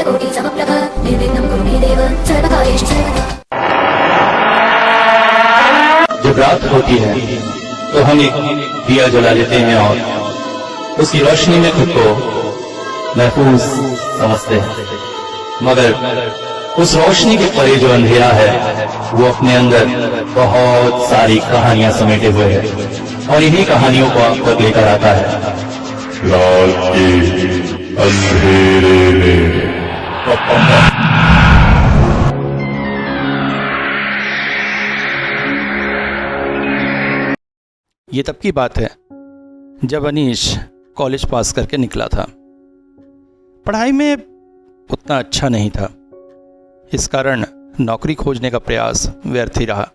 सूर्यकोटि समप्रभ निर्विघ्नं कुरु मे देव सर्वकार्येषु सर्वदा। जब रात होती है तो हम एक दिया जला लेते हैं और उसकी रोशनी में खुद को महफूज समझते हैं, मगर उस रोशनी के परे जो अंधेरा है वो अपने अंदर बहुत सारी कहानियां समेटे हुए है और इन्हीं कहानियों को आप तक लेकर आता है रात के अंधेरे में। ये तब की बात है जब अनीश कॉलेज पास करके निकला था। पढ़ाई में उतना अच्छा नहीं था, इस कारण नौकरी खोजने का प्रयास व्यर्थ ही रहा।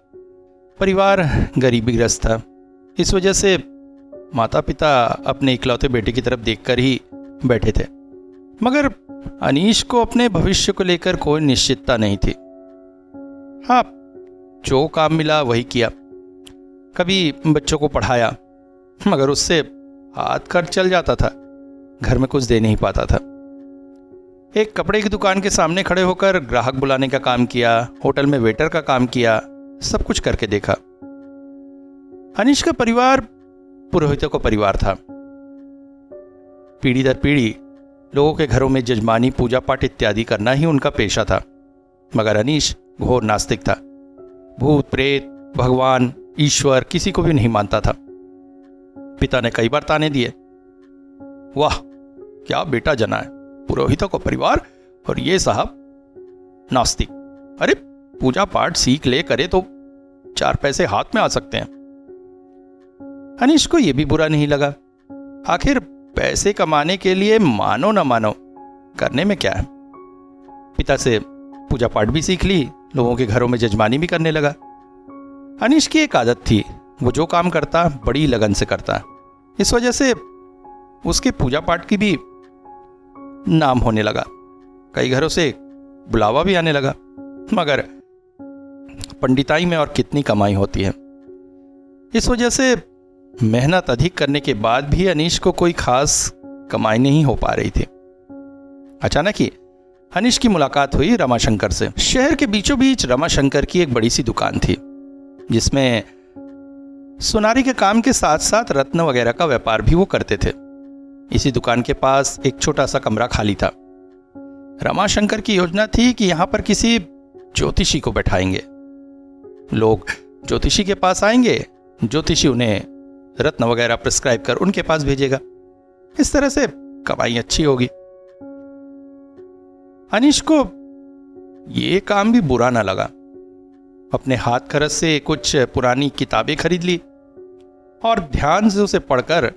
परिवार गरीबीग्रस्त था, इस वजह से माता पिता अपने इकलौते बेटे की तरफ देखकर ही बैठे थे, मगर अनीश को अपने भविष्य को लेकर कोई निश्चितता नहीं थी। हाँ, जो काम मिला वही किया। कभी बच्चों को पढ़ाया, मगर उससे हाथ खर्च चल जाता था, घर में कुछ दे नहीं पाता था। एक कपड़े की दुकान के सामने खड़े होकर ग्राहक बुलाने का काम किया, होटल में वेटर का काम किया, सब कुछ करके देखा। अनीश का परिवार पुरोहितों का परिवार था। पीढ़ी दर पीढ़ी लोगों के घरों में जजमानी, पूजा पाठ इत्यादि करना ही उनका पेशा था, मगर अनीश घोर नास्तिक था। भूत प्रेत, भगवान, ईश्वर किसी को भी नहीं मानता था। पिता ने कई बार ताने दिए, वाह क्या बेटा जना है, पुरोहितों का परिवार और ये साहब नास्तिक। अरे पूजा पाठ सीख ले, करे तो 4 पैसे हाथ में आ सकते हैं। अनीश को यह भी बुरा नहीं लगा, आखिर पैसे कमाने के लिए मानो ना मानो करने में क्या है। पिता से पूजा पाठ भी सीख ली, लोगों के घरों में जजमानी भी करने लगा। अनीश की एक आदत थी, वो जो काम करता बड़ी लगन से करता। इस वजह से उसके पूजा पाठ की भी नाम होने लगा, कई घरों से बुलावा भी आने लगा। मगर पंडिताई में और कितनी कमाई होती है, इस वजह से मेहनत अधिक करने के बाद भी अनीश को कोई खास कमाई नहीं हो पा रही थी। अचानक ही अनीश की मुलाकात हुई रमाशंकर से। शहर के बीचों बीच रमाशंकर की एक बड़ी सी दुकान थी, जिसमें सुनारी के काम के साथ साथ रत्न वगैरह का व्यापार भी वो करते थे। इसी दुकान के पास एक छोटा सा कमरा खाली था। रमाशंकर की योजना थी कि यहां पर किसी ज्योतिषी को बैठाएंगे। लोग ज्योतिषी के पास आएंगे, ज्योतिषी उन्हें रत्न वगैरह प्रिस्क्राइब कर उनके पास भेजेगा। इस तरह से कमाई अच्छी होगी। अनीश को ये काम भी बुरा ना लगा। अपने हाथ खर्च से कुछ पुरानी किताबें खरीद ली और ध्यान से उसे पढ़कर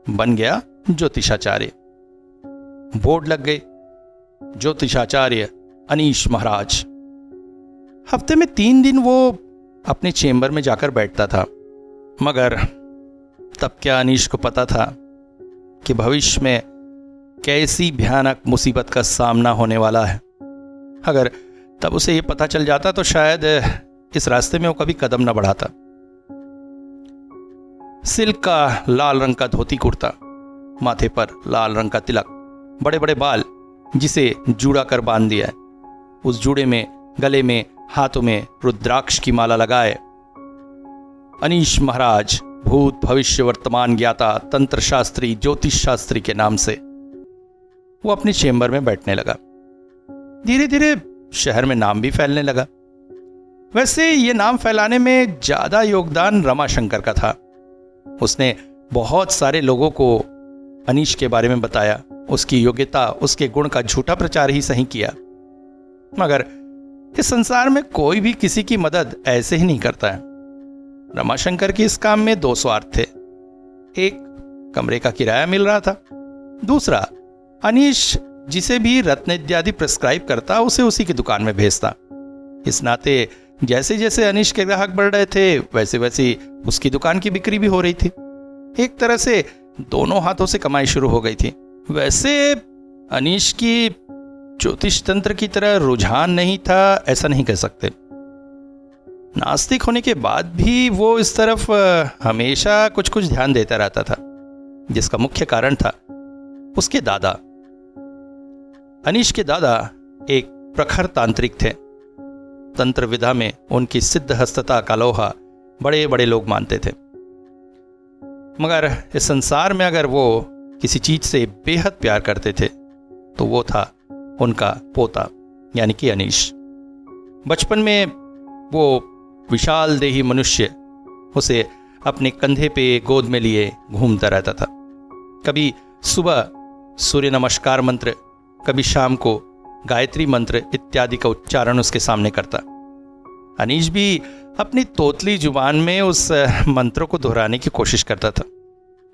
बन गया ज्योतिषाचार्य। बोर्ड लग गए, ज्योतिषाचार्य अनीश महाराज। हफ्ते में 3 दिन वो अपने चेंबर में जाकर बैठता था, मगर तब क्या अनीश को पता था कि भविष्य में कैसी भयानक मुसीबत का सामना होने वाला है। अगर तब उसे यह पता चल जाता तो शायद इस रास्ते में वो कभी कदम न बढ़ाता। सिल्क का लाल रंग का धोती कुर्ता, माथे पर लाल रंग का तिलक, बड़े बड़े बाल जिसे जूड़ा कर बांध दिया है, उस जूड़े में गले में हाथों में रुद्राक्ष की माला लगाए अनीश महाराज भूत भविष्य वर्तमान ज्ञाता, तंत्र शास्त्री, ज्योतिष शास्त्री के नाम से वो अपने चेंबर में बैठने लगा। धीरे धीरे शहर में नाम भी फैलने लगा। वैसे ये नाम फैलाने में ज्यादा योगदान रमाशंकर का था। उसने बहुत सारे लोगों को अनीश के बारे में बताया, उसकी योग्यता, उसके गुण का झूठा प्रचार ही सही किया। मगर इस संसार में कोई भी किसी की मदद ऐसे ही नहीं करता है। रमाशंकर के इस काम में 2 स्वार्थ थे। एक, कमरे का किराया मिल रहा था। दूसरा, अनीश जिसे भी रत्न इत्यादि प्रिस्क्राइब करता उसे उसी की दुकान में भेजता। इस नाते जैसे जैसे अनीश के ग्राहक बढ़ रहे थे वैसे वैसे उसकी दुकान की बिक्री भी हो रही थी। एक तरह से दोनों हाथों से कमाई शुरू हो गई थी। वैसे अनीश की ज्योतिष तंत्र की तरह रुझान नहीं था, ऐसा नहीं कह सकते। नास्तिक होने के बाद भी वो इस तरफ हमेशा कुछ कुछ ध्यान देता रहता था, जिसका मुख्य कारण था उसके दादा। अनीश के दादा एक प्रखर तांत्रिक थे। तंत्र विधा में उनकी सिद्ध हस्तता का लोहा बड़े बड़े लोग मानते थे। मगर इस संसार में अगर वो किसी चीज से बेहद प्यार करते थे तो वो था उनका पोता यानी कि अनीश। बचपन में वो विशाल देही मनुष्य उसे अपने कंधे पे गोद में लिए घूमता रहता था। कभी सुबह सूर्य नमस्कार मंत्र, कभी शाम को गायत्री मंत्र इत्यादि का उच्चारण उसके सामने करता। अनीश भी अपनी तोतली जुबान में उस मंत्रों को दोहराने की कोशिश करता था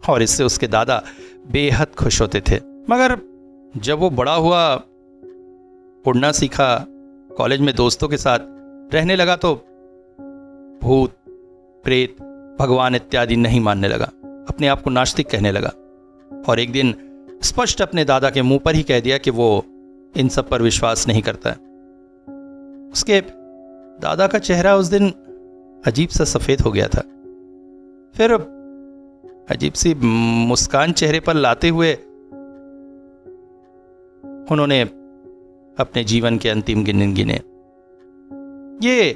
और इससे उसके दादा बेहद खुश होते थे। मगर जब वो बड़ा हुआ, उड़ना सीखा, कॉलेज में दोस्तों के साथ रहने लगा तो भूत, प्रेत, भगवान इत्यादि नहीं मानने लगा, अपने आप को नास्तिक कहने लगा और एक दिन स्पष्ट अपने दादा के मुंह पर ही कह दिया कि वो इन सब पर विश्वास नहीं करता है। उसके दादा का चेहरा उस दिन अजीब सा सफेद हो गया था। फिर अजीब सी मुस्कान चेहरे पर लाते हुए उन्होंने अपने जीवन के अंतिम दिन गिने। ये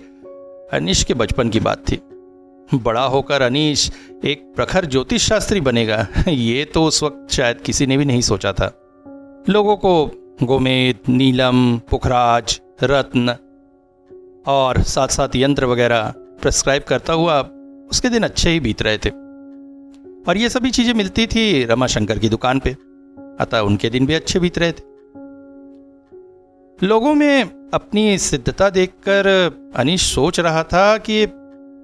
अनीश के बचपन की बात थी। बड़ा होकर अनीश एक प्रखर ज्योतिष शास्त्री बनेगा, ये तो उस वक्त शायद किसी ने भी नहीं सोचा था। लोगों को गोमेद, नीलम, पुखराज, रत्न और साथ साथ यंत्र वगैरह प्रिस्क्राइब करता हुआ उसके दिन अच्छे ही बीत रहे थे और ये सभी चीजें मिलती थी रमाशंकर की दुकान पे, अतः उनके दिन भी अच्छे बीत रहे थे। लोगों में अपनी सिद्धता देखकर अनीश सोच रहा था कि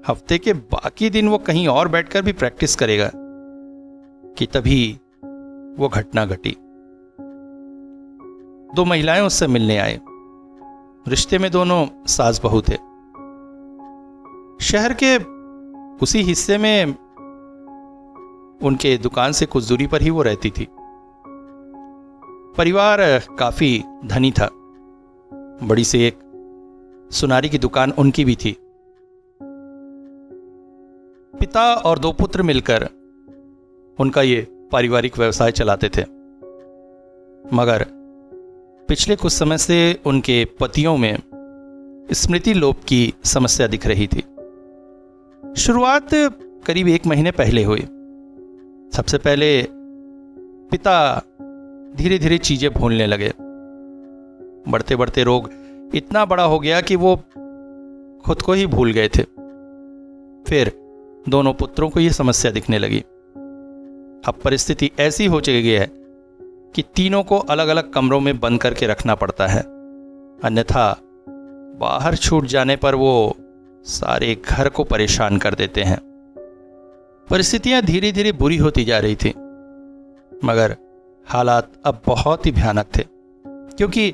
हफ्ते के बाकी दिन वो कहीं और बैठकर भी प्रैक्टिस करेगा कि तभी वो घटना घटी। 2 महिलाएं उससे मिलने आए। रिश्ते में दोनों सास बहू थे। शहर के उसी हिस्से में उनके दुकान से कुछ दूरी पर ही वो रहती थी। परिवार काफी धनी था। बड़ी सी एक सुनारी की दुकान उनकी भी थी। पिता और 2 पुत्र मिलकर उनका ये पारिवारिक व्यवसाय चलाते थे। मगर पिछले कुछ समय से उनके पतियों में स्मृति लोप की समस्या दिख रही थी। शुरुआत करीब 1 महीने पहले हुई। सबसे पहले पिता धीरे धीरे चीजें भूलने लगे। बढ़ते बढ़ते रोग इतना बड़ा हो गया कि वो खुद को ही भूल गए थे। फिर दोनों पुत्रों को यह समस्या दिखने लगी। अब परिस्थिति ऐसी हो चुकी है कि तीनों को अलग अलग कमरों में बंद करके रखना पड़ता है, अन्यथा बाहर छूट जाने पर वो सारे घर को परेशान कर देते हैं। परिस्थितियां धीरे धीरे बुरी होती जा रही थी, मगर हालात अब बहुत ही भयानक थे, क्योंकि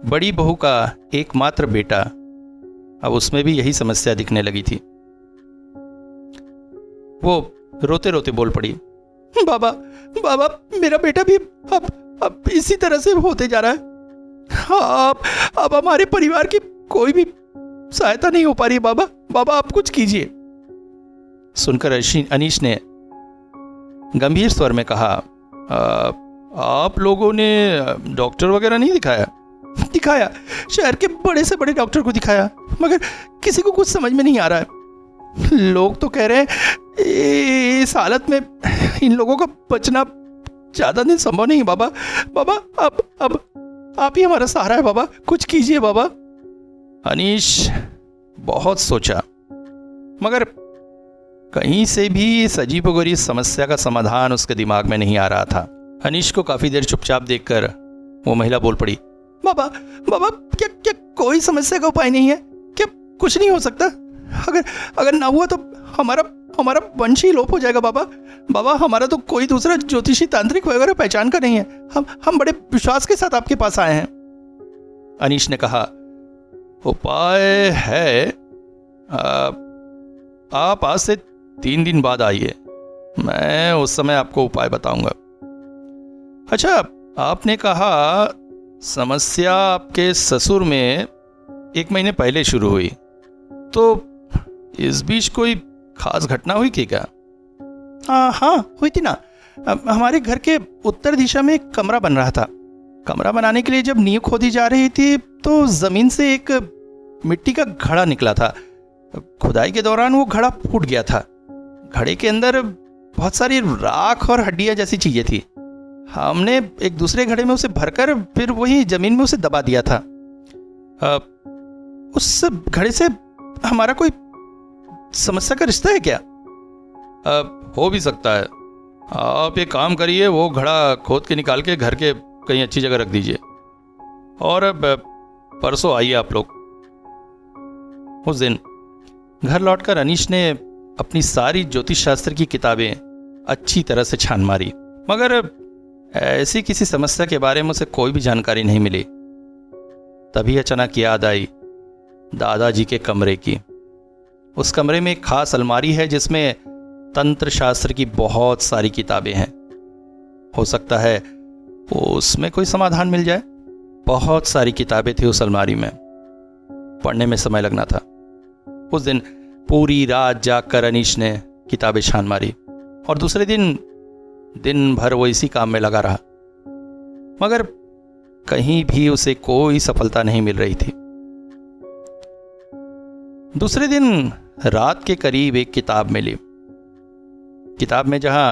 बड़ी बहू का एकमात्र बेटा, अब उसमें भी यही समस्या दिखने लगी थी। वो रोते रोते बोल पड़ी, बाबा बाबा मेरा बेटा भी अब इसी तरह से होते जा रहा है। अब हमारे परिवार की कोई भी सहायता नहीं हो पा रही। बाबा बाबा आप कुछ कीजिए। सुनकर अनीश ने गंभीर स्वर में कहा, आप लोगों ने डॉक्टर वगैरह नहीं दिखाया? दिखाया, शहर के बड़े से बड़े डॉक्टर को दिखाया, मगर किसी को कुछ समझ में नहीं आ रहा है। लोग तो कह रहे हैं इस हालत में इन लोगों का बचना ज्यादा दिन संभव नहीं। बाबा बाबा अब आप ही हमारा सहारा है। बाबा कुछ कीजिए बाबा। अनीश बहुत सोचा, मगर कहीं से भी इस अजीबोगरीब समस्या का समाधान उसके दिमाग में नहीं आ रहा था। अनीश को काफी देर चुपचाप देखकर वो महिला बोल पड़ी, बाबा बाबा क्या कोई समस्या का उपाय नहीं है? क्या कुछ नहीं हो सकता? अगर ना हुआ तो हमारा वंश ही लोप हो जाएगा। बाबा बाबा हमारा तो कोई दूसरा ज्योतिषी तांत्रिक वगैरह पहचान का नहीं है। हम बड़े विश्वास के साथ आपके पास आए हैं। अनीश ने कहा, उपाय है, आप आज से 3 दिन बाद आइए, मैं उस समय आपको उपाय बताऊंगा। अच्छा, आपने कहा समस्या आपके ससुर में 1 महीने पहले शुरू हुई, तो इस बीच कोई खास घटना हुई थी क्या? हाँ हुई थी ना। हमारे घर के उत्तर दिशा में एक कमरा बन रहा था। कमरा बनाने के लिए जब नींव खोदी जा रही थी तो ज़मीन से एक मिट्टी का घड़ा निकला था। खुदाई के दौरान वो घड़ा फूट गया था। घड़े के अंदर बहुत सारी राख और हड्डियां जैसी चीजें थी। हमने एक दूसरे घड़े में उसे भरकर फिर वही जमीन में उसे दबा दिया था। उस घड़े से हमारा कोई समस्या का रिश्ता है क्या? हो भी सकता है। आप एक काम करिए, वो घड़ा खोद के निकाल के घर के कहीं अच्छी जगह रख दीजिए और अब परसों आइए आप लोग। उस दिन घर लौटकर अनीश ने अपनी सारी ज्योतिष शास्त्र की किताबें अच्छी तरह से छान मारी, मगर ऐसी किसी समस्या के बारे में उसे कोई भी जानकारी नहीं मिली। तभी अचानक याद आई दादाजी के कमरे की। उस कमरे में एक खास अलमारी है जिसमें तंत्र शास्त्र की बहुत सारी किताबें हैं। हो सकता है उसमें कोई समाधान मिल जाए। बहुत सारी किताबें थी उस अलमारी में, पढ़ने में समय लगना था। उस दिन पूरी रात जागकर अनीश ने किताबें छान मारी और दूसरे दिन भर वो इसी काम में लगा रहा, मगर कहीं भी उसे कोई सफलता नहीं मिल रही थी। दूसरे दिन रात के करीब एक किताब मिली। किताब में जहां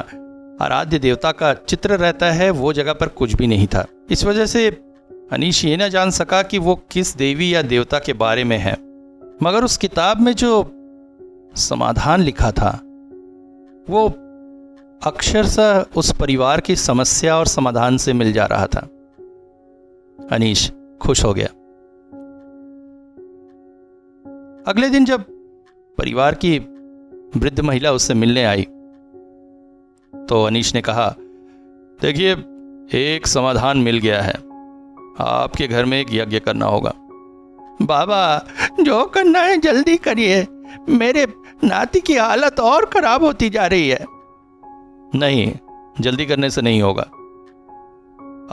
आराध्य देवता का चित्र रहता है वो जगह पर कुछ भी नहीं था। इस वजह से अनीश ये ना जान सका कि वो किस देवी या देवता के बारे में है, मगर उस किताब में जो समाधान लिखा था वो अक्षरशः उस परिवार की समस्या और समाधान से मिल जा रहा था। अनीश खुश हो गया। अगले दिन जब परिवार की वृद्ध महिला उससे मिलने आई तो अनीश ने कहा, देखिए एक समाधान मिल गया है, आपके घर में एक यज्ञ करना होगा। बाबा जो करना है जल्दी करिए, मेरे नाती की हालत और खराब होती जा रही है। नहीं, जल्दी करने से नहीं होगा।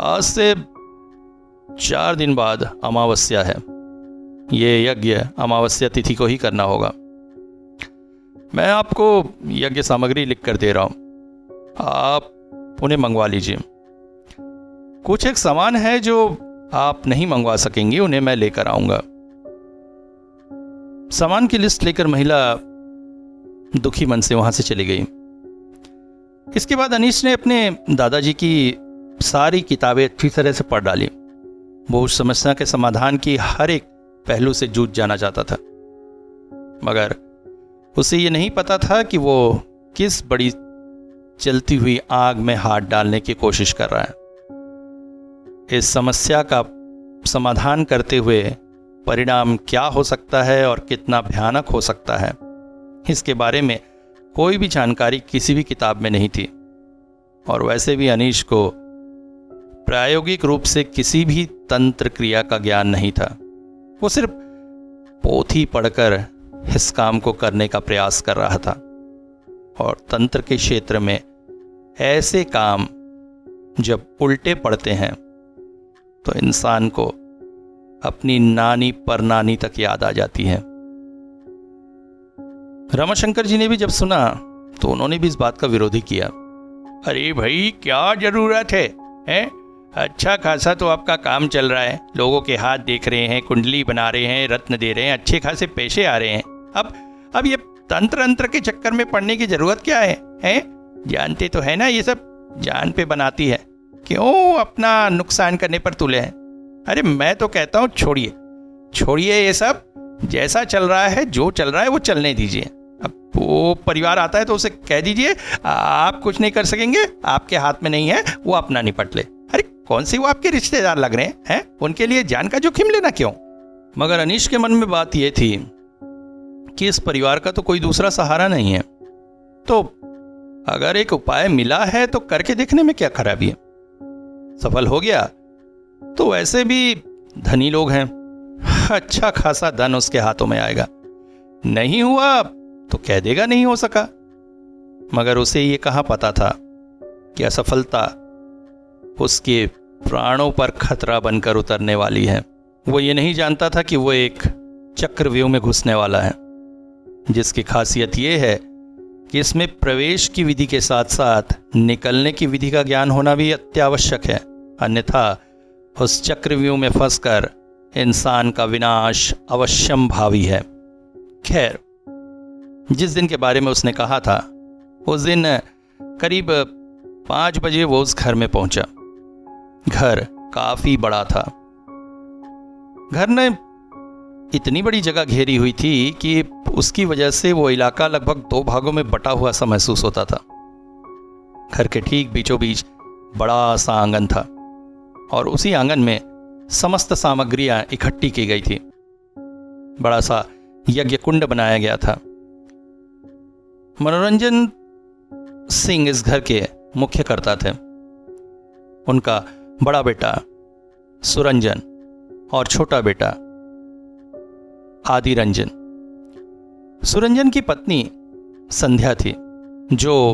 आज से 4 दिन बाद अमावस्या है। ये यज्ञ अमावस्या तिथि को ही करना होगा। मैं आपको यज्ञ सामग्री लिख कर दे रहा हूं, आप उन्हें मंगवा लीजिए। कुछ एक सामान है जो आप नहीं मंगवा सकेंगे, उन्हें मैं लेकर आऊंगा। सामान की लिस्ट लेकर महिला दुखी मन से वहां से चली गई। इसके बाद अनीश ने अपने दादाजी की सारी किताबें अच्छी तरह से पढ़ डाली। वो उस समस्या के समाधान की हर एक पहलू से जूझ जाना चाहता था, मगर उसे ये नहीं पता था कि वो किस बड़ी चलती हुई आग में हाथ डालने की कोशिश कर रहा है। इस समस्या का समाधान करते हुए परिणाम क्या हो सकता है और कितना भयानक हो सकता है, इसके बारे में कोई भी जानकारी किसी भी किताब में नहीं थी। और वैसे भी अनीश को प्रायोगिक रूप से किसी भी तंत्र क्रिया का ज्ञान नहीं था। वो सिर्फ पोथी पढ़कर इस काम को करने का प्रयास कर रहा था। और तंत्र के क्षेत्र में ऐसे काम जब उल्टे पड़ते हैं तो इंसान को अपनी नानी परनानी तक याद आ जाती है। रमाशंकर जी ने भी जब सुना तो उन्होंने भी इस बात का विरोध किया। अरे भाई क्या जरूरत है, हैं? अच्छा खासा तो आपका काम चल रहा है, लोगों के हाथ देख रहे हैं, कुंडली बना रहे हैं, रत्न दे रहे हैं, अच्छे खासे पैसे आ रहे हैं। अब ये तंत्र के चक्कर में पड़ने की जरूरत क्या है, हैं? जानते तो है ना ये सब जान पे बनाती है, क्यों अपना नुकसान करने पर तुले हैं। अरे मैं तो कहता हूँ छोड़िए ये सब, जैसा चल रहा है जो चल रहा है वो चलने दीजिए। अब वो परिवार आता है तो उसे कह दीजिए आप कुछ नहीं कर सकेंगे, आपके हाथ में नहीं है, वो अपना निपट ले। अरे कौन से वो आपके रिश्तेदार लग रहे हैं, उनके लिए जान का जोखिम लेना क्यों? मगर अनीश के मन में बात यह थी कि इस परिवार का तो कोई दूसरा सहारा नहीं है, तो अगर एक उपाय मिला है तो करके देखने में क्या खराबी है। सफल हो गया तो वैसे भी धनी लोग हैं, अच्छा खासा धन उसके हाथों में आएगा। नहीं हुआ तो कह देगा नहीं हो सका। मगर उसे ये कहाँ पता था कि असफलता उसके प्राणों पर खतरा बनकर उतरने वाली है। वो ये नहीं जानता था कि वो एक चक्रव्यूह में घुसने वाला है, जिसकी खासियत ये है कि इसमें प्रवेश की विधि के साथ साथ निकलने की विधि का ज्ञान होना भी अत्यावश्यक है, अन्यथा उस चक्रव्यूह में फंसकर इंसान का विनाश अवश्यम भावी है। खैर, जिस दिन के बारे में उसने कहा था उस दिन करीब 5 बजे वो उस घर में पहुंचा। घर काफी बड़ा था। घर ने इतनी बड़ी जगह घेरी हुई थी कि उसकी वजह से वो इलाका लगभग 2 भागों में बटा हुआ सा महसूस होता था। घर के ठीक बीचों बीच बड़ा सा आंगन था और उसी आंगन में समस्त सामग्रियां इकट्ठी की गई थी। बड़ा सा यज्ञ कुंड बनाया गया था। मनोरंजन सिंह इस घर के मुख्य कर्ता थे। उनका बड़ा बेटा सुरंजन और छोटा बेटा आदि रंजन। सुरंजन की पत्नी संध्या थी जो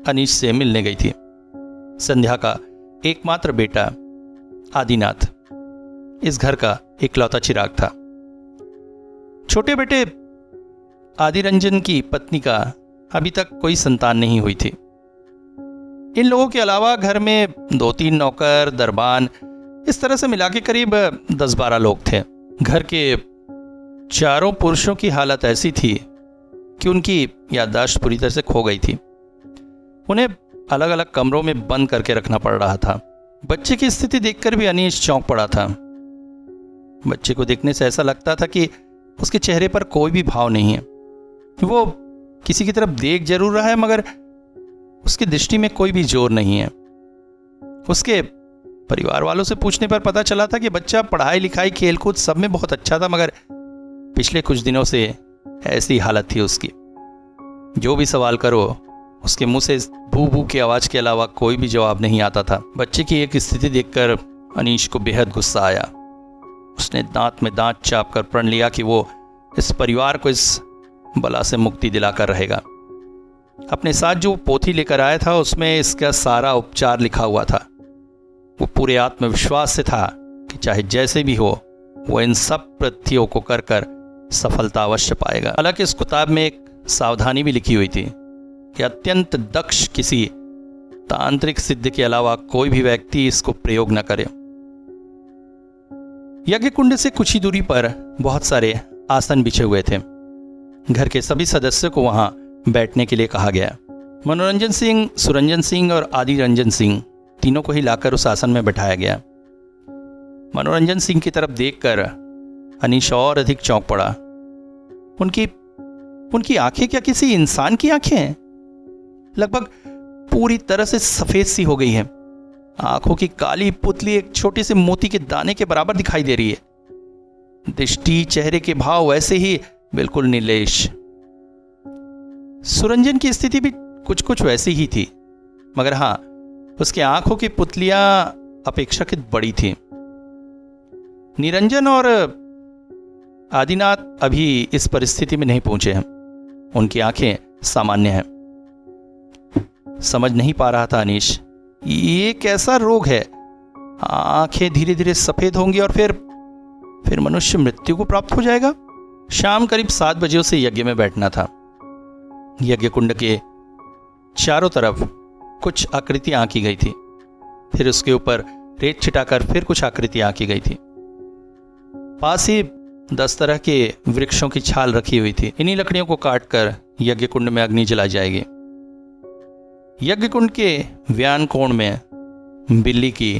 अनीश से मिलने गई थी। संध्या का एकमात्र बेटा आदिनाथ इस घर का इकलौता चिराग था। छोटे बेटे आदि रंजन की पत्नी का अभी तक कोई संतान नहीं हुई थी। इन लोगों के अलावा घर में 2-3 नौकर, दरबान, इस तरह से मिला के करीब 10-12 लोग थे। घर के चारों पुरुषों की हालत ऐसी थी कि उनकी याददाश्त पूरी तरह से खो गई थी। उन्हें अलग अलग कमरों में बंद करके रखना पड़ रहा था। बच्चे की स्थिति देखकर भी अनीश चौंक पड़ा था। बच्चे को देखने से ऐसा लगता था कि उसके चेहरे पर कोई भी भाव नहीं है। वो किसी की तरफ देख जरूर रहा है मगर उसकी दृष्टि में कोई भी जोर नहीं है। उसके परिवार वालों से पूछने पर पता चला था कि बच्चा पढ़ाई लिखाई खेलकूद सब में बहुत अच्छा था मगर पिछले कुछ दिनों से ऐसी हालत थी उसकी। जो भी सवाल करो उसके मुंह से भू भू की आवाज के अलावा कोई भी जवाब नहीं आता था। बच्चे की एक स्थिति देखकर अनीश को बेहद गुस्सा आया। उसने दांत में दांत चाप कर प्रण लिया कि वो इस परिवार को इस बला से मुक्ति दिलाकर रहेगा। अपने साथ जो पोथी लेकर आया था उसमें इसका सारा उपचार लिखा हुआ था। वो पूरे आत्मविश्वास से था कि चाहे जैसे भी हो वो इन सब प्रत्ययों को कर कर सफलता अवश्य पाएगा। हालांकि इस किताब में एक सावधानी भी लिखी हुई थी कि अत्यंत दक्ष किसी तांत्रिक सिद्ध के अलावा कोई भी व्यक्ति इसको प्रयोग न करे। यज्ञ कुंड से कुछ ही दूरी पर बहुत सारे आसन बिछे हुए थे। घर के सभी सदस्यों को वहां बैठने के लिए कहा गया। मनोरंजन सिंह, सुरंजन सिंह और आदि रंजन सिंह तीनों को ही लाकर उस आसन में बैठाया गया। मनोरंजन सिंह की तरफ देखकर अनीश और अधिक चौंक पड़ा। उनकी आंखें क्या किसी इंसान की आंखें हैं? लगभग पूरी तरह से सफेद सी हो गई हैं। आंखों की काली पुतली एक छोटे से मोती के दाने के बराबर दिखाई दे रही है। दृष्टि, चेहरे के भाव वैसे ही बिल्कुल निर्लेश। सुरंजन की स्थिति भी कुछ कुछ वैसी ही थी मगर हां, उसकी आंखों की पुतलियां अपेक्षाकृत बड़ी थी। निरंजन और आदिनाथ अभी इस परिस्थिति में नहीं पहुंचे हैं। उनकी आंखें सामान्य हैं। समझ नहीं पा रहा था अनीश, ये कैसा रोग है? आंखें धीरे धीरे सफेद होंगी और फिर मनुष्य मृत्यु को प्राप्त हो जाएगा। शाम करीब 7 बजे उसे यज्ञ में बैठना था। यज्ञ कुंड के चारों तरफ कुछ आकृतियां आंकी गई थी। फिर उसके ऊपर रेत छिटाकर फिर कुछ आकृतियां आंकी गई थी। पास ही 10 तरह के वृक्षों की छाल रखी हुई थी। इन्हीं लकड़ियों को काटकर यज्ञ कुंड में अग्नि जलाई जाएगी। यज्ञ कुंड के व्यान कोण में बिल्ली की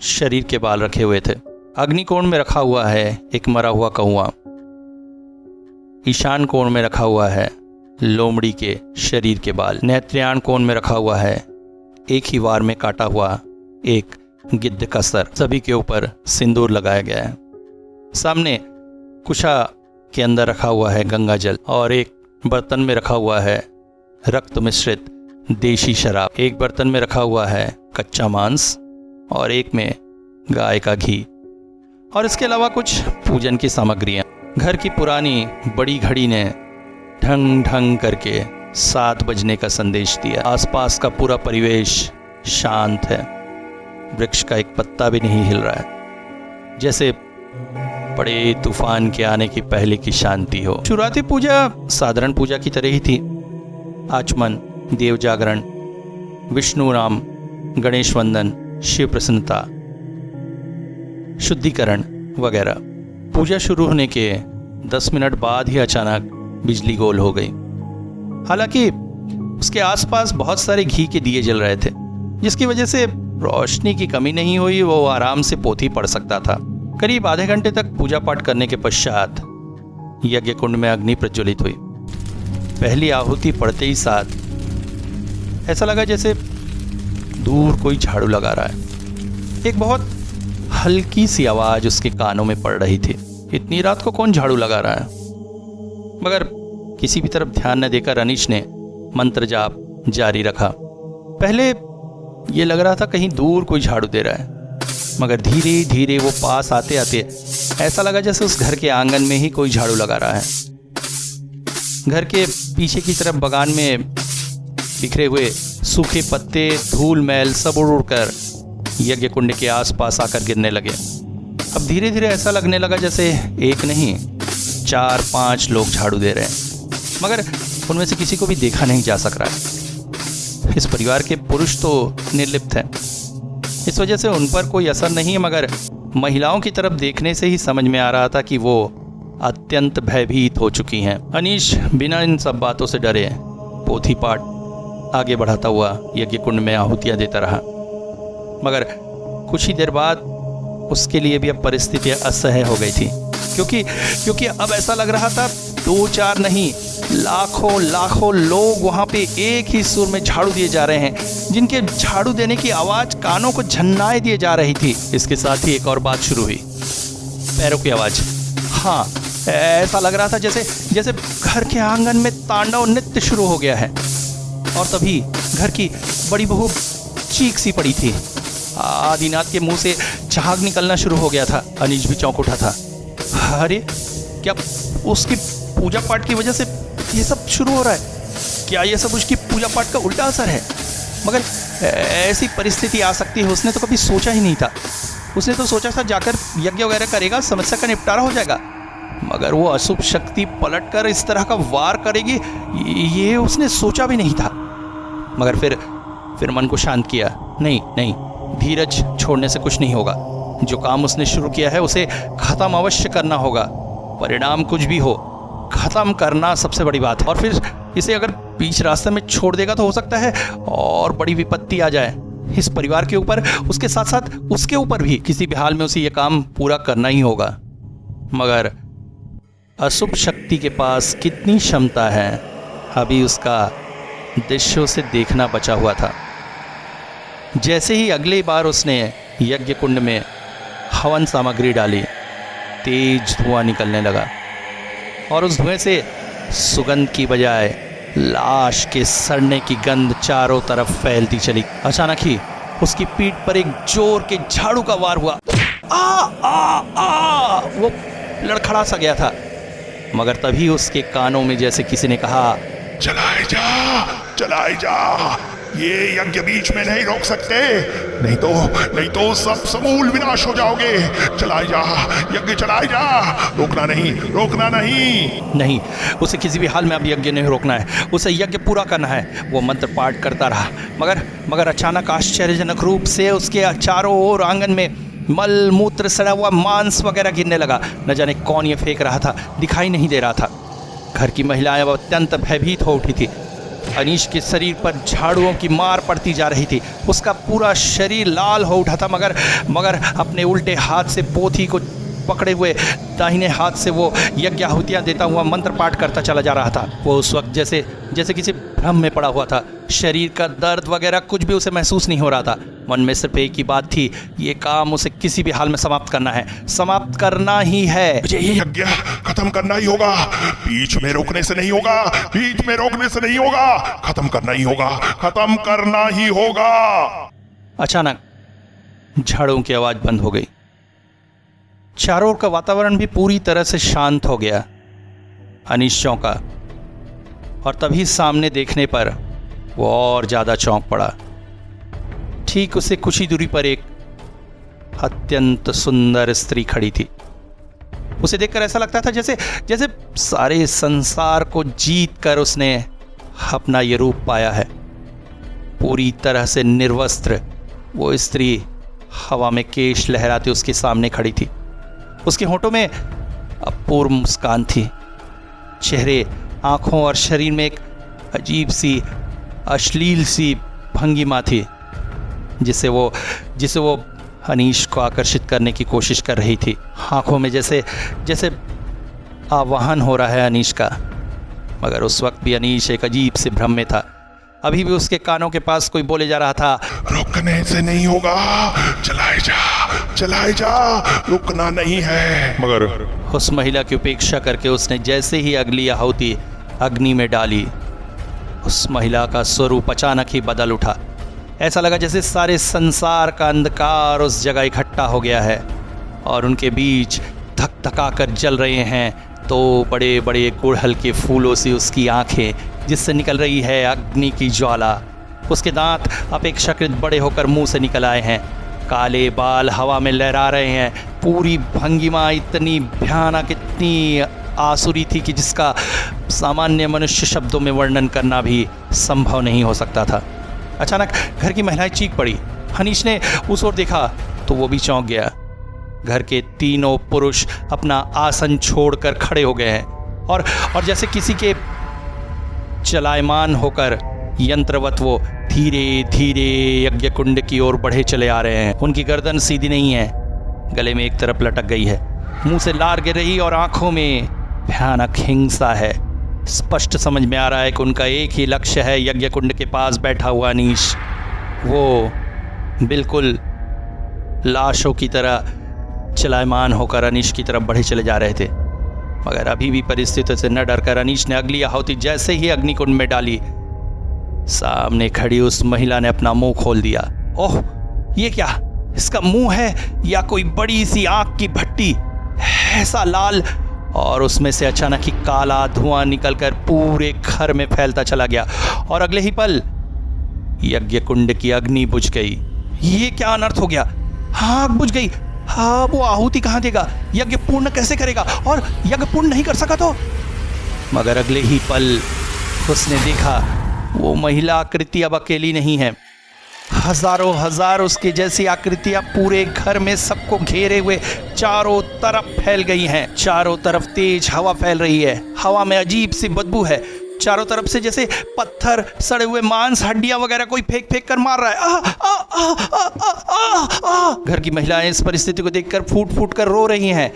शरीर के बाल रखे हुए थे। अग्निकोण में रखा हुआ है एक मरा हुआ कौवा। ईशान कोण में रखा हुआ है लोमड़ी के शरीर के बाल। नेत्रियाण कोण में रखा हुआ है एक ही वार में काटा हुआ एक गिद्ध का सर। सभी के ऊपर सिंदूर लगाया गया है। सामने कुशा के अंदर रखा हुआ है गंगा जल और एक बर्तन में रखा हुआ है रक्त मिश्रित देशी शराब। एक बर्तन में रखा हुआ है कच्चा मांस और एक में गाय का घी और इसके अलावा कुछ पूजन की सामग्रियां। घर की पुरानी बड़ी घड़ी ने ढंग ढंग करके 7 बजने का संदेश दिया। आसपास का पूरा परिवेश शांत है। वृक्ष का एक पत्ता भी नहीं हिल रहा है, जैसे बड़े तूफान के आने की पहले की शांति हो। शुरुआती पूजा साधारण पूजा की तरह ही थी। आचमन, देव जागरण, विष्णु नाम गणेश वंदन, शिव प्रसन्नता, शुद्धिकरण वगैरह। पूजा शुरू होने के 10 मिनट बाद ही अचानक बिजली गोल हो गई। हालांकि उसके आसपास बहुत सारे घी के दिए जल रहे थे, जिसकी वजह से रोशनी की कमी नहीं हुई। वो आराम से पोथी पढ़ सकता था। करीब आधे घंटे तक पूजा पाठ करने के पश्चात यज्ञ कुंड में अग्नि प्रज्वलित हुई। पहली आहुति पड़ते ही साथ ऐसा लगा जैसे दूर कोई झाड़ू लगा रहा है। एक बहुत हल्की सी आवाज उसके कानों में पड़ रही थी। इतनी रात को कौन झाड़ू लगा रहा है? मगर किसी भी तरफ ध्यान न देकर अनीश ने मंत्र जाप जारी रखा। पहले ये लग रहा था कहीं दूर कोई झाड़ू दे रहा है, मगर धीरे धीरे वो पास आते आते ऐसा लगा जैसे उस घर के आंगन में ही कोई झाड़ू लगा रहा है। घर के पीछे की तरफ बगान में बिखरे हुए सूखे पत्ते, धूल मैल सब उड़ उड़कर यज्ञ कुंड के आसपास आकर गिरने लगे। अब धीरे धीरे ऐसा लगने लगा जैसे एक नहीं 4-5 लोग झाड़ू दे रहे हैं, मगर उनमें से किसी को भी देखा नहीं जा सक रहा है। इस परिवार के पुरुष तो निर्लिप्त हैं, इस वजह से उन पर कोई असर नहीं है, मगर महिलाओं की तरफ देखने से ही समझ में आ रहा था कि वो अत्यंत भयभीत हो चुकी हैं। अनीश बिना इन सब बातों से डरे पोथी पाठ आगे बढ़ाता हुआ यज्ञ कुंड में आहुतियां देता रहा, मगर कुछ ही देर बाद उसके लिए भी अब परिस्थितियां असह्य हो गई थी, क्योंकि अब ऐसा लग रहा था 2-4 नहीं लाखों लोग वहां पे एक ही सुर में झाड़ू दिए जा रहे हैं, जिनके झाड़ू देने की आवाज कानों को झन्नाए दिए जा रही थी। इसके साथ ही एक और बात शुरू हुई, पैरों की आवाज। हाँ, ऐसा लग रहा था जैसे घर के आंगन में तांडव नृत्य शुरू हो गया है। और तभी घर की बड़ी बहू चीख सी पड़ी थी। आदिनाथ के मुंह से झाग निकलना शुरू हो गया था। अनीश भी चौंक उठा था। अरे क्या उसकी पूजा पाठ की वजह से ये सब शुरू हो रहा है? क्या ये सब उसकी पूजा पाठ का उल्टा असर है? मगर ऐसी परिस्थिति आ सकती है उसने तो कभी सोचा ही नहीं था। उसने तो सोचा था जाकर यज्ञ वगैरह करेगा, समस्या का निपटारा हो जाएगा, मगर वो अशुभ शक्ति पलटकर इस तरह का वार करेगी ये उसने सोचा भी नहीं था। मगर फिर मन को शांत किया। नहीं, धीरज छोड़ने से कुछ नहीं होगा। जो काम उसने शुरू किया है उसे खत्म अवश्य करना होगा। परिणाम कुछ भी हो, खत्म करना सबसे बड़ी बात है। और फिर इसे अगर बीच रास्ते में छोड़ देगा तो हो सकता है और बड़ी विपत्ति आ जाए इस परिवार के ऊपर, उसके साथ साथ उसके ऊपर भी। किसी भी हाल में उसे यह काम पूरा करना ही होगा। मगर अशुभ शक्ति के पास कितनी क्षमता है, अभी उसका दृश्यों से देखना बचा हुआ था। जैसे ही अगली बार उसने यज्ञ कुंड में हवन सामग्री डाली, तेज धुआं निकलने लगा और उस धुएं से सुगंध की बजाय लाश के सड़ने की गंध चारों तरफ फैलती चली। अचानक ही उसकी पीठ पर एक जोर के झाड़ू का वार हुआ। आ आ आ वो लड़खड़ा सा गया था, मगर तभी उसके कानों में जैसे किसी ने कहा, चलाए जा, ये यज्ञ बीच में नहीं रोक सकते, नहीं तो सब समूल विनाश हो जाओगे। चलाए जा, यज्ञ चलाए जा, रोकना नहीं। उसे किसी भी हाल में अब यज्ञ नहीं रोकना है, उसे यज्ञ पूरा करना है। वो मंत्र पाठ करता रहा, मगर अचानक आश्चर्यजनक रूप से उसके चारों ओर आंगन में मल मूत्र सड़ा हुआ मांस वगैरह गिरने लगा। न जाने कौन ये फेंक रहा था, दिखाई नहीं दे रहा था। घर की महिलाएं अब अत्यंत भयभीत हो उठी थी। अनीश के शरीर पर झाड़ुओं की मार पड़ती जा रही थी। उसका पूरा शरीर लाल हो उठा था, मगर अपने उल्टे हाथ से पोथी को पकड़े हुए दाहिने हाथ से वो यज्ञ आहुतियां देता हुआ मंत्र पाठ करता चला जा रहा था। वो उस वक्त जैसे किसी भ्रम में पड़ा हुआ था। शरीर का दर्द वगैरह कुछ भी उसे महसूस नहीं हो रहा था। मन में सिर्फ एक ही बात थी, ये काम उसे किसी भी हाल में समाप्त करना है, समाप्त करना ही है। मुझे ये यज्ञ खत्म करना ही होगा, बीच में रोकने से नहीं होगा, खत्म करना ही होगा। अचानक झाड़ों की आवाज बंद हो गई। चारों ओर का वातावरण भी पूरी तरह से शांत हो गया। अनीश चौंका और तभी सामने देखने पर वो और ज्यादा चौंक पड़ा। ठीक उसे कुछ ही दूरी पर एक अत्यंत सुंदर स्त्री खड़ी थी। उसे देखकर ऐसा लगता था जैसे सारे संसार को जीत कर उसने अपना ये रूप पाया है। पूरी तरह से निर्वस्त्र, वो स्त्री हवा में केश लहराते उसके सामने खड़ी थी। उसके होठों में अपूर्व मुस्कान थी। चेहरे, आंखों और शरीर में एक अजीब सी अश्लील सी भंगिमा थी जिसे वो अनीश को आकर्षित करने की कोशिश कर रही थी। आंखों में जैसे आवाहन हो रहा है अनीश का। मगर उस वक्त भी अनीश एक अजीब से भ्रम में था। अभी भी उसके कानों के पास कोई बोले जा रहा था, रुकने से नहीं होगा, चलाए जा, रुकना नहीं है। मगर उस महिला की उपेक्षा करके उसने जैसे ही अगली आहुति अग्नि में डाली, उस महिला का स्वरूप अचानक ही बदल उठा। ऐसा लगा जैसे सारे संसार का अंधकार उस जगह इकट्ठा हो गया है और उनके बीच धक-धका कर जल रहे हैं तो बड़े बड़े गुड़हल के फूलों से उसकी आंखें, जिससे निकल रही है अग्नि की ज्वाला। उसके दांत अपेक्षाकृत बड़े होकर मुंह से निकल आए हैं। काले बाल हवा में लहरा रहे हैं। पूरी भंगिमा इतनी भयानक, इतनी आसुरी थी कि जिसका सामान्य मनुष्य शब्दों में वर्णन करना भी संभव नहीं हो सकता था। अचानक घर की महिलाएं चीख पड़ी। अनीश ने उस ओर देखा तो वो भी चौंक गया। घर के तीनों पुरुष अपना आसन छोड़कर खड़े हो गए हैं और जैसे किसी के चलायमान होकर यंत्रवत वो धीरे धीरे यज्ञ कुंड की ओर बढ़े चले आ रहे हैं। उनकी गर्दन सीधी नहीं है, गले में एक तरफ लटक गई है, मुंह से लार गिर रही और आंखों में भयानक हिंसा है। स्पष्ट समझ में आ रहा है कि उनका एक ही लक्ष्य है, यज्ञ कुंड के पास बैठा हुआ अनीश। वो बिल्कुल लाशों की तरह चलायमान होकर अनीश की तरफ बढ़े चले जा रहे थे। मगर अभी भी परिस्थिति से न डरकर अनीश ने अगली आहुति जैसे ही अग्निकुंड में डाली, सामने खड़ी उस महिला ने अपना मुंह खोल दिया। ओह, ये क्या? इसका मुंह है या कोई बड़ी सी आग की भट्टी, ऐसा लाल, और उसमें से अचानक ही काला धुआं निकलकर पूरे घर में फैलता चला गया और अगले ही पल यज्ञ कुंड की अग्नि बुझ गई। ये क्या अनर्थ हो गया? आग बुझ गई। हाँ, वो आहुति कहाँ देगा? यज्ञ पूर्ण कैसे करेगा? और यज्ञ पूर्ण नहीं कर सका तो? मगर अगले ही पल उसने देखा वो महिला आकृति अब अकेली नहीं है। हजारों हजार उसके जैसी आकृतियां पूरे घर में सबको घेरे हुए चारों तरफ फैल गई हैं। चारों तरफ तेज हवा फैल रही है। हवा में अजीब सी बदबू है। चारों तरफ से जैसे पत्थर, सड़े हुए मांस, हड्डियां वगैरह कोई फेंक कर मार रहा है। घर की महिलाएं इस परिस्थिति को देखकर फूट फूट कर रो रही हैं।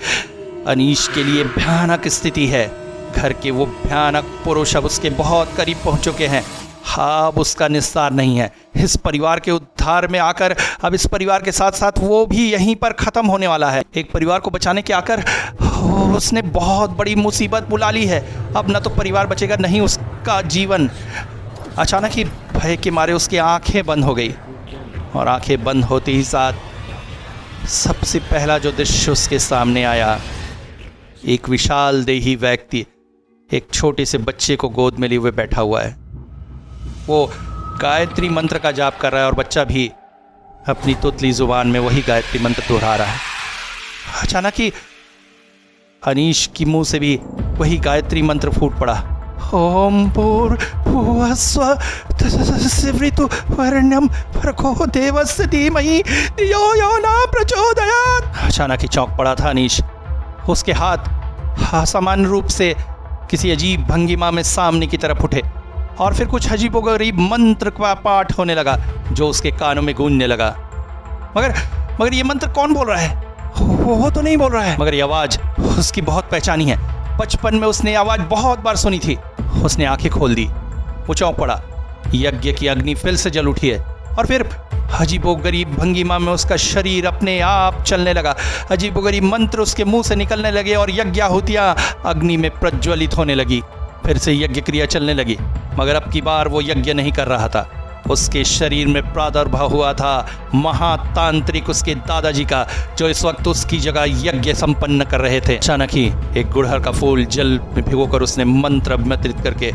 अनीश के लिए भयानक स्थिति है। घर के वो भयानक पुरुष अब उसके बहुत करीब पहुंच चुके हैं। हाँ, अब उसका निस्तार नहीं है। इस परिवार के उद्धार में आकर अब इस परिवार के साथ साथ वो भी यहीं पर ख़त्म होने वाला है। एक परिवार को बचाने के आकर उसने बहुत बड़ी मुसीबत बुला ली है। अब न तो परिवार बचेगा, नहीं उसका जीवन। अचानक ही भय के मारे उसकी आंखें बंद हो गई और आंखें बंद होते ही साथ सबसे पहला जो दृश्य उसके सामने आया, एक विशाल देही व्यक्ति एक छोटे से बच्चे को गोद में लिए हुए बैठा हुआ है। वो गायत्री मंत्र का जाप कर रहा है और बच्चा भी अपनी तुतली जुबान में वही गायत्री मंत्र दोहरा रहा है। अचानक ही अनीश की मुंह से भी वही गायत्री मंत्र फूट पड़ा। ओम भूर्भुवस्सुः तत्सवितुर्वरेण्यं भर्गो देवस्य धीमहि धियो यो न प्रचोदयात्। अचानक ही चौंक पड़ा था अनीश। उसके हाथ असामान्य रूप से किसी अजीब भंगिमा में सामने की तरफ उठे और फिर कुछ अजीबोगरीब मंत्र का पाठ होने लगा जो उसके कानों में गूंजने लगा। मगर ये मंत्र कौन बोल रहा है? वो तो नहीं बोल रहा है। मगर ये आवाज़ उसकी बहुत पहचानी है। बचपन में उसने आवाज़ बहुत बार सुनी थी। उसने आंखें खोल दी। वो चौंक पड़ा। यज्ञ की अग्नि फिर से जल उठी है और फिर अजीबोगरीब भंगिमा में उसका शरीर अपने आप चलने लगा। अजीबोगरीब मंत्र उसके मुंह से निकलने लगे और यज्ञाहुतियाँ अग्नि में प्रज्वलित होने लगी। फिर से यज्ञ क्रिया चलने लगी, मगर अब की बार वो यज्ञ नहीं कर रहा था। उसके शरीर में प्रादुर्भाव हुआ था महातांत्रिक उसके दादाजी का, जो इस वक्त उसकी जगह यज्ञ संपन्न कर रहे थे। अचानक ही एक गुड़हल का फूल जल में भिगोकर उसने मंत्र मंत्रित करके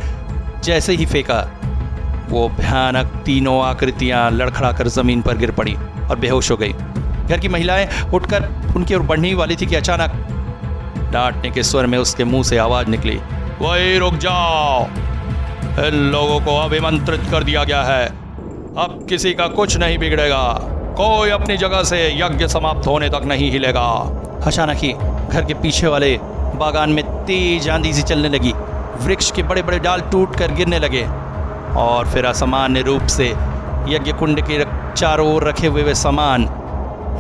जैसे ही फेंका, वो भयानक तीनों आकृतियां लड़खड़ाकर जमीन पर गिर पड़ी और बेहोश हो गई। घर की महिलाएं उठकर उनकी ओर बढ़ने वाली थी कि अचानक डांटने के स्वर में उसके मुंह से आवाज निकली, वही रुक जाओ, इन लोगों को अभिमंत्रित कर दिया गया है, अब किसी का कुछ नहीं बिगड़ेगा। कोई अपनी जगह से यज्ञ समाप्त होने तक नहीं हिलेगा। अचानक ही घर के पीछे वाले बागान में तेज आंधी सी चलने लगी। वृक्ष के बड़े बड़े डाल टूट कर गिरने लगे और फिर असामान्य रूप से यज्ञ कुंड के चारों ओर रखे हुए वे सामान,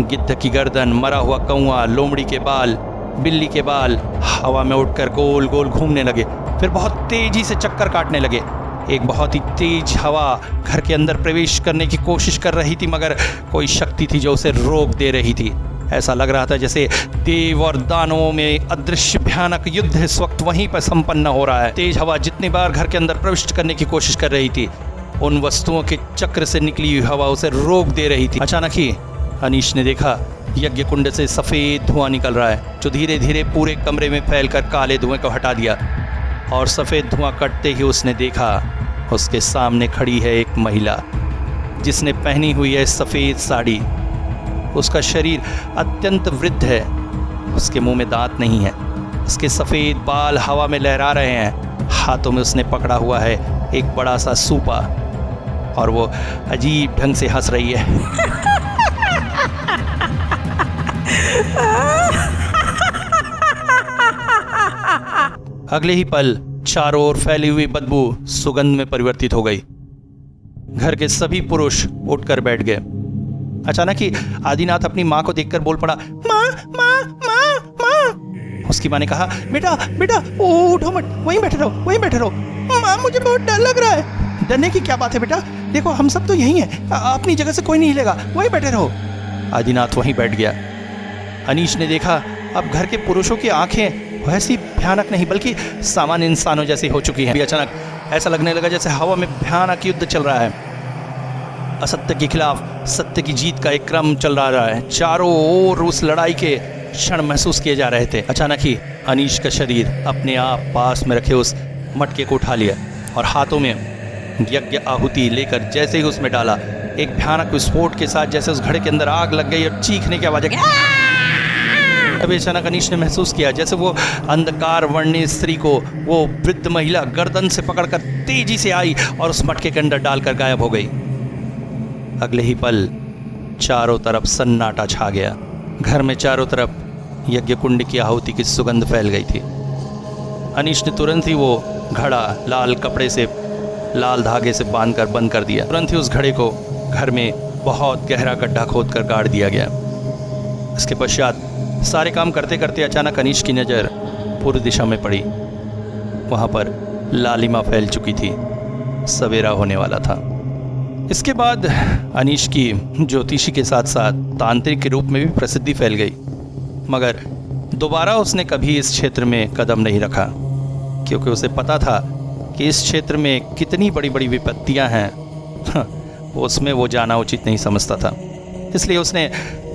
गिद्ध की गर्दन, मरा हुआ कौआ, लोमड़ी के बाल, बिल्ली के बाल हवा में उड़कर गोल गोल घूमने लगे। फिर बहुत तेजी से चक्कर काटने लगे। एक बहुत ही तेज हवा घर के अंदर प्रवेश करने की कोशिश कर रही थी, मगर कोई शक्ति थी जो उसे रोक दे रही थी। ऐसा लग रहा था जैसे देव और दानवों में अदृश्य भयानक युद्ध इस वक्त वहीं पर संपन्न हो रहा है। तेज हवा जितनी बार घर के अंदर प्रविष्ट करने की कोशिश कर रही थी, उन वस्तुओं के चक्र से निकली हुई हवा उसे रोक दे रही थी। अचानक ही अनीश ने देखा यज्ञ कुंड से सफ़ेद धुआं निकल रहा है, जो धीरे धीरे पूरे कमरे में फैलकर काले धुएं को हटा दिया। और सफ़ेद धुआं कटते ही उसने देखा उसके सामने खड़ी है एक महिला, जिसने पहनी हुई है सफ़ेद साड़ी। उसका शरीर अत्यंत वृद्ध है, उसके मुंह में दांत नहीं है, उसके सफ़ेद बाल हवा में लहरा रहे हैं। हाथों में उसने पकड़ा हुआ है एक बड़ा सा सूपा और वो अजीब ढंग से हंस रही है। अगले ही पल चारों ओर फैली हुई बदबू सुगंध में परिवर्तित हो गई। घर के सभी पुरुष उठकर बैठ गए। अचानक ही आदिनाथ अपनी माँ को देखकर बोल पड़ा, माँ माँ माँ माँ। उसकी माँ ने कहा, बेटा बेटा उठो मत, वहीं बैठे रहो, वहीं बैठे रहो। माँ मुझे बहुत डर लग रहा है। डरने की क्या बात है बेटा, देखो हम सब तो यहीं हैं, अपनी जगह से कोई नहीं हिलेगा, वहीं बैठे रहो। आदिनाथ वहीं बैठ गया। अनीश ने देखा अब घर के पुरुषों की आंखें वैसी भयानक नहीं बल्कि सामान्य इंसानों जैसी हो चुकी हैं। अचानक ऐसा लगने लगा जैसे हवा में भयानक युद्ध चल रहा है। असत्य के खिलाफ सत्य की जीत का एक क्रम चल रहा है। चारों ओर उस लड़ाई के क्षण महसूस किए जा रहे थे। अचानक ही अनीश का शरीर अपने आप पास में रखे उस मटके को उठा लिया और हाथों में यज्ञ आहुति लेकर जैसे ही उसमें डाला, एक भयानक विस्फोट के साथ जैसे उस घड़े के अंदर आग लग गई और चीखने की आवाज़। तभी अचानक अनीश ने महसूस किया जैसे वो अंधकार वर्णी स्त्री को वो वृद्ध महिला गर्दन से पकड़कर तेजी से आई और उस मटके के अंदर डालकर गायब हो गई। अगले ही पल चारों तरफ सन्नाटा छा गया। घर में चारों तरफ यज्ञ कुंड की आहुति की सुगंध फैल गई थी। अनीश ने तुरंत ही वो घड़ा लाल कपड़े से, लाल धागे से बांधकर बंद कर दिया। तुरंत ही उस घड़े को घर में बहुत गहरा गड्ढा खोदकर गाड़ दिया गया। इसके पश्चात सारे काम करते करते अचानक अनीश की नज़र पूर्व दिशा में पड़ी। वहाँ पर लालिमा फैल चुकी थी, सवेरा होने वाला था। इसके बाद अनीश की ज्योतिषी के साथ साथ तांत्रिक के रूप में भी प्रसिद्धि फैल गई, मगर दोबारा उसने कभी इस क्षेत्र में कदम नहीं रखा, क्योंकि उसे पता था कि इस क्षेत्र में कितनी बड़ी बड़ी विपत्तियां हैं, उसमें वो जाना उचित नहीं समझता था। इसलिए उसने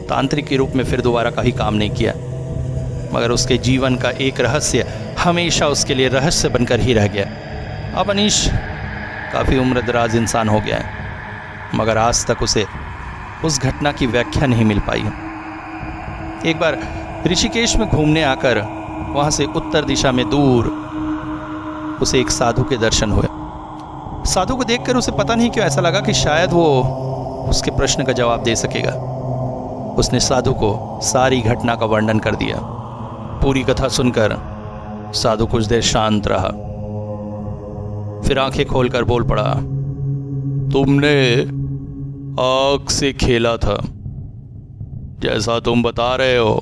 तांत्रिक के रूप में फिर दोबारा कभी काम नहीं किया। मगर उसके जीवन का एक रहस्य हमेशा उसके लिए रहस्य बनकर ही रह गया। अब अनीश काफ़ी उम्रदराज इंसान हो गया है, मगर आज तक उसे उस घटना की व्याख्या नहीं मिल पाई। एक बार ऋषिकेश में घूमने आकर वहाँ से उत्तर दिशा में दूर उसे एक साधु के दर्शन हुए। साधु को देखकर उसे पता नहीं क्यों ऐसा लगा कि शायद वो उसके प्रश्न का जवाब दे सकेगा। उसने साधु को सारी घटना का वर्णन कर दिया। पूरी कथा सुनकर साधु कुछ देर शांत रहा, फिर आंखें खोलकर बोल पड़ा, तुमने आग से खेला था, जैसा तुम बता रहे हो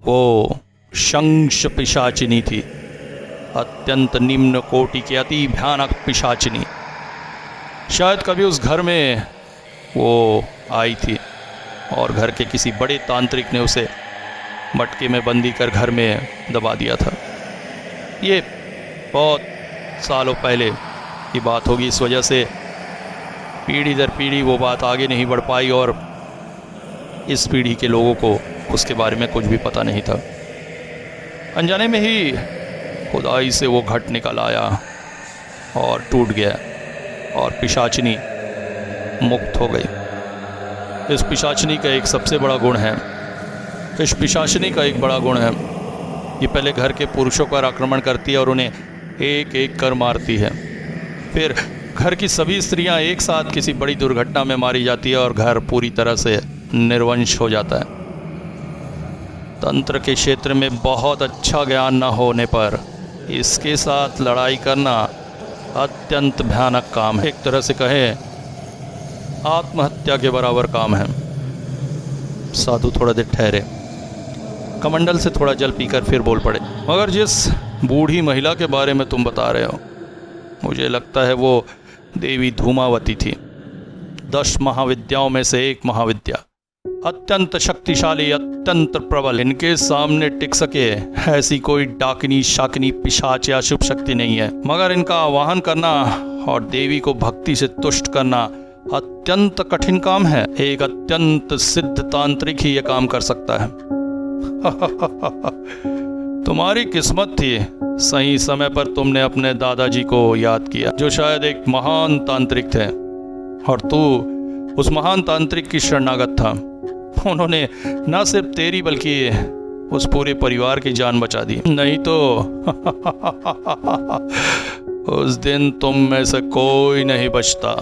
वो शंश पिशाचिनी थी, अत्यंत निम्न कोटि की अति भयानक पिशाचिनी। शायद कभी उस घर में वो आई थी और घर के किसी बड़े तांत्रिक ने उसे मटके में बंदी कर घर में दबा दिया था। ये बहुत सालों पहले की बात होगी, इस वजह से पीढ़ी दर पीढ़ी वो बात आगे नहीं बढ़ पाई और इस पीढ़ी के लोगों को उसके बारे में कुछ भी पता नहीं था। अनजाने में ही खुदाई से वो घट निकल आया और टूट गया और पिशाचिनी मुक्त हो गई। इस पिशाचिनी का एक सबसे बड़ा गुण है, इस पिशाचिनी का एक बड़ा गुण है, ये पहले घर के पुरुषों पर आक्रमण करती है और उन्हें एक एक कर मारती है, फिर घर की सभी स्त्रियां एक साथ किसी बड़ी दुर्घटना में मारी जाती है और घर पूरी तरह से निर्वंश हो जाता है। तंत्र के क्षेत्र में बहुत अच्छा ज्ञान न होने पर इसके साथ लड़ाई करना अत्यंत भयानक काम है। एक तरह से कहें आत्महत्या के बराबर काम है। साधु थोड़ा देर ठहरे, कमंडल से थोड़ा जल पीकर फिर बोल पड़े, मगर जिस बूढ़ी महिला के बारे में तुम बता रहे हो, मुझे लगता है वो देवी धूमावती थी। 10 महाविद्याओं में से एक महाविद्या, अत्यंत शक्तिशाली, अत्यंत प्रबल। इनके सामने टिक सके ऐसी कोई डाकिनी, शाकिनी, पिशाच या शुभ शक्ति नहीं है। मगर इनका आवाहन करना और देवी को भक्ति से तुष्ट करना अत्यंत कठिन काम है। एक अत्यंत सिद्ध तांत्रिक ही यह काम कर सकता है। तुम्हारी किस्मत थी, सही समय पर तुमने अपने दादाजी को याद किया, जो शायद एक महान तांत्रिक थे, और तू उस महान तांत्रिक की शरणागत था। उन्होंने न सिर्फ तेरी बल्कि उस पूरे परिवार की जान बचा दी। नहीं तो उस दिन तुम में से कोई नहीं बचता।